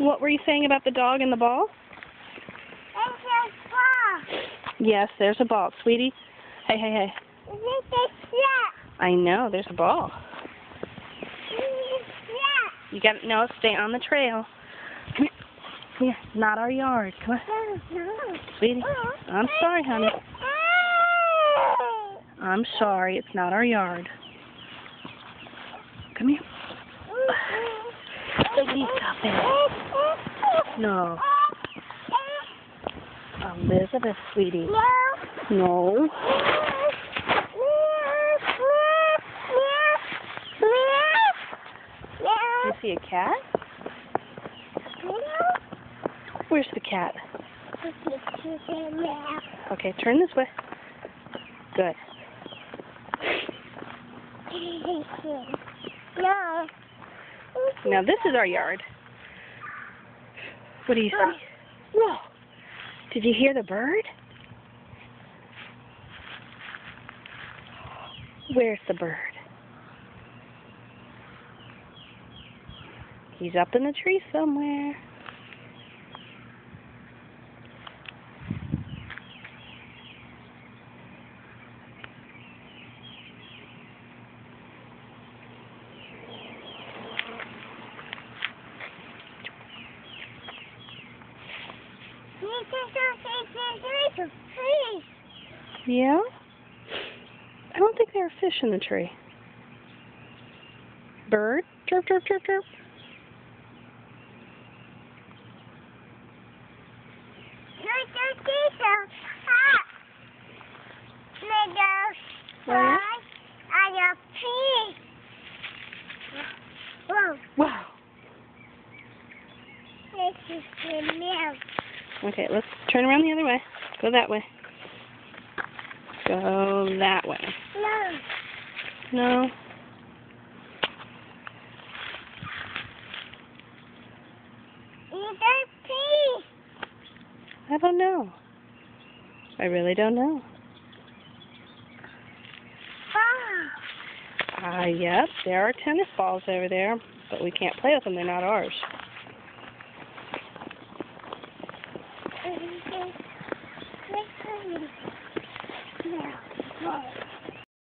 What were you saying about the dog and the ball? It's a ball. Yes, there's a ball, sweetie. Hey, hey, hey. It's a shot. I know, there's a ball. It's a shot. You got no, stay on the trail. Come here. Come here. Not our yard. Come on. Sweetie. I'm sorry, honey. I'm sorry. It's not our yard. Come here. Baby, stop it. No. Elizabeth, sweetie. No. You see a cat? Where's the cat? Okay, turn this way. Good. No. Now this is our yard. What do you see? Whoa! Did you hear the bird? Where's the bird? He's up in the tree somewhere. Yeah? I don't think there are fish in the tree. Bird? Chirp, chirp, chirp, chirp. Wow. Okay, let's turn around the other way. Go that way. Go that way. No. I don't know. I really don't know. Yep, there are tennis balls over there, but we can't play with them. They're not ours.